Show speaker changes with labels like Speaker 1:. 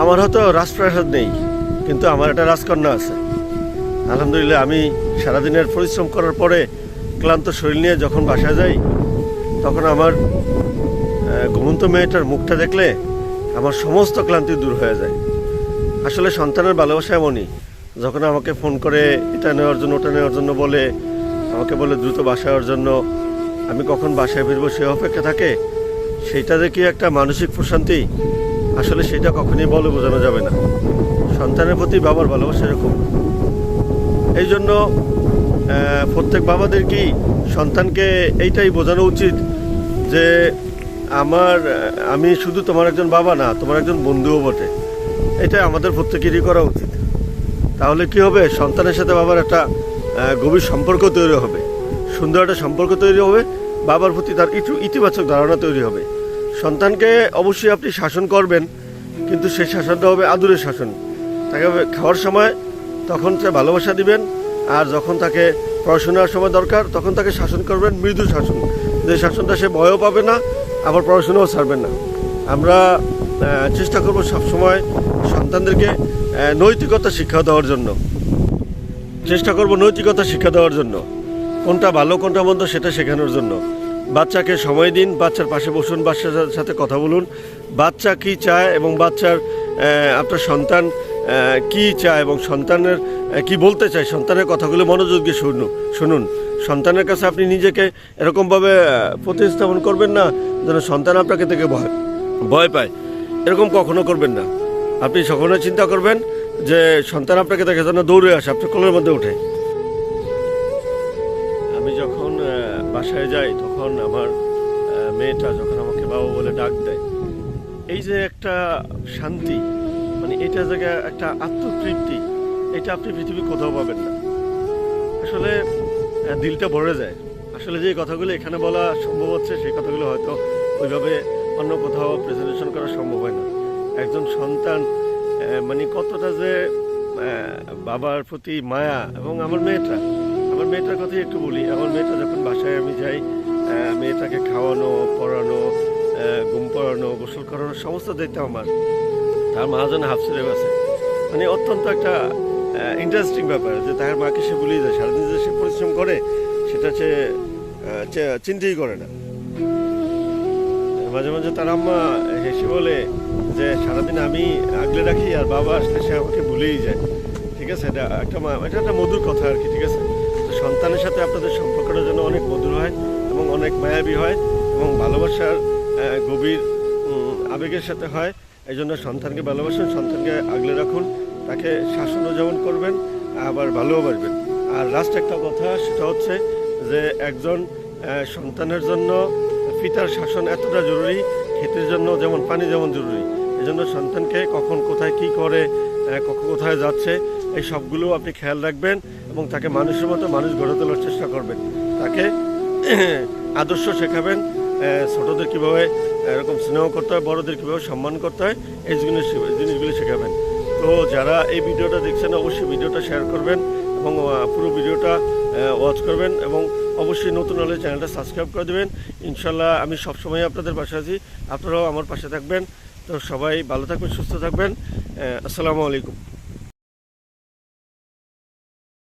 Speaker 1: আমার হয়তো রাজপ্রাসাদ নেই, কিন্তু আমার একটা রাজকন্যা আছে। আলহামদুলিল্লাহ, আমি সারাদিনের পরিশ্রম করার পরে ক্লান্ত শরীর নিয়ে যখন বাসায় যাই, তখন আমার ঘুমন্ত মেয়েটার মুখটা দেখলে আমার সমস্ত ক্লান্তি দূর হয়ে যায়। আসলে সন্তানের ভালোবাসা এমনই, যখন আমাকে ফোন করে এটা নেওয়ার জন্য ওটা নেওয়ার জন্য বলে, আমাকে বলে দ্রুত বাসায় যাওয়ার জন্য, আমি কখন বাসায় ফিরবো সে অপেক্ষা থাকে, সেইটা দেখি একটা মানসিক প্রশান্তি। আসলে সেটা কখনই বলে বোঝানো যাবে না। সন্তানের প্রতি বাবার ভালোবাসা এরকম। এই জন্য প্রত্যেক বাবাদেরকেই সন্তানকে এইটাই বোঝানো উচিত যে আমি শুধু তোমার একজন বাবা না, তোমার একজন বন্ধুও বটে। এটাই আমাদের প্রত্যেকেরই করা উচিত। তাহলে কি হবে, সন্তানের সাথে বাবার একটা গভীর সম্পর্ক তৈরি হবে, সুন্দর একটা সম্পর্ক তৈরি হবে, বাবার প্রতি তার ইতিবাচক ধারণা তৈরি হবে। সন্তানকে অবশ্যই আপনি শাসন করবেন, কিন্তু সেই শাসনটা হবে আদরের শাসন। তাকে খাওয়ার সময় তখন সে ভালোবাসা দিবেন, আর যখন তাকে পড়াশোনার সময় দরকার তখন তাকে শাসন করবেন মৃদু শাসন, যে শাসনটা সে ভয়ও পাবে না, আবার পড়াশোনাও ছাড়বেন না। আমরা চেষ্টা করব সবসময় সন্তানদেরকে নৈতিকতা শিক্ষা দেওয়ার জন্য, চেষ্টা করব নৈতিকতা শিক্ষা দেওয়ার জন্য, কোনটা ভালো কোনটা মন্দ সেটা শেখানোর জন্য। বাচ্চাকে সময় দিন, বাচ্চার পাশে বসুন, বাচ্চার সাথে কথা বলুন, বাচ্চা কী চায় এবং আপনার সন্তান কী চায় এবং সন্তানের কি বলতে চায়, সন্তানের কথাগুলো মনোযোগ দিয়ে শুনুন। সন্তানের কাছে আপনি নিজেকে এরকমভাবে প্রতিস্থাপন করবেন না যেন সন্তান আপনাকে থেকে ভয় পায়, এরকম কখনো করবেন না। আপনি সকলেই চিন্তা করবেন যে সন্তান আপনাকে দেখে যেন দৌড়ে আসে, আপনার কোলের মধ্যে ওঠে। আমি যখন বাসায় যাই তখন আমার মেয়েটা যখন আমাকে বাবা বলে ডাক দেয়, এই যে একটা শান্তি, মানে এটা জায়গায় একটা আত্মতৃপ্তি, এটা আপনি পৃথিবীর কোথাও পাবেন না। আসলে দিলটা ভরে যায়। আসলে যে কথাগুলো এখানে বলা সম্ভব হচ্ছে, সেই কথাগুলো হয়তো ওইভাবে অন্য কোথাও প্রেজেন্টেশন করা সম্ভব হয় না। একজন সন্তান মানে কতটা যে বাবার প্রতি মায়া। এবং আমার মেয়েটার কথাই একটু বলি। আমার মেয়েটা যখন বাসায় আমি যাই, মেয়েটাকে খাওয়ানো, পড়ানো, ঘুম পড়ানো, গোসল করানো সমস্ত দায়িত্ব আমার। তার মহাজন হাফসুরে আছে, মানে অত্যন্ত একটা ইন্টারেস্টিং ব্যাপার যে তার মাকে সে ভুলিয়ে যায়। সারাদিন যে সে পরিশ্রম করে সেটা সে চিন্তাই করে না। মাঝে মাঝে তার আম্মা হেসে বলে যে সারাদিন আমি আগলে রাখি আর বাবা আসলে সে আমাকে ভুলেই যায়। ঠিক আছে, এটা একটা মধুর কথা আর কি। ঠিক আছে, তো সন্তানের সাথে আপনাদের সম্পর্কটা যেন অনেক মধুর হয় এবং অনেক মায়াবী হয় এবং ভালোবাসার গভীর আবেগের সাথে হয়। এই জন্য সন্তানকে ভালোবাসুন, সন্তানকে আগলে রাখুন, তাকে শাসনও যেমন করবেন আবার ভালোবাসবেন। আর লাস্ট একটা কথা, সেটা হচ্ছে যে একজন সন্তানের জন্য পিতার শাসন এতটা জরুরি, ক্ষেতের জন্য যেমন পানি যেমন জরুরি। এই জন্য সন্তানকে কখন কোথায় কি করে, কখন কোথায় যাচ্ছে, এই সবগুলো আপনি খেয়াল রাখবেন এবং তাকে মানুষের মতো মানুষ গড়ে তোলার চেষ্টা করবেন। তাকে আদর্শ শেখাবেন, ছোটদের কীভাবে এরকম স্নেহ করতে হয়, বড়দের কীভাবে সম্মান করতে হয়, এই জিনিসগুলি শেখাবেন। তো যারা এই ভিডিওটা দেখছেন অবশ্যই ভিডিওটা শেয়ার করবেন এবং পুরো ভিডিওটা ওয়াচ করবেন এবং অবশ্যই নতুন হলে চ্যানেলটা সাবস্ক্রাইব করে দেবেন। ইনশাল্লাহ আমি সবসময় আপনাদের পাশে আছি, আপনারাও আমার পাশে থাকবেন। তো সবাই ভালো থাকবেন, সুস্থ থাকবেন। আসসালামু আলাইকুম।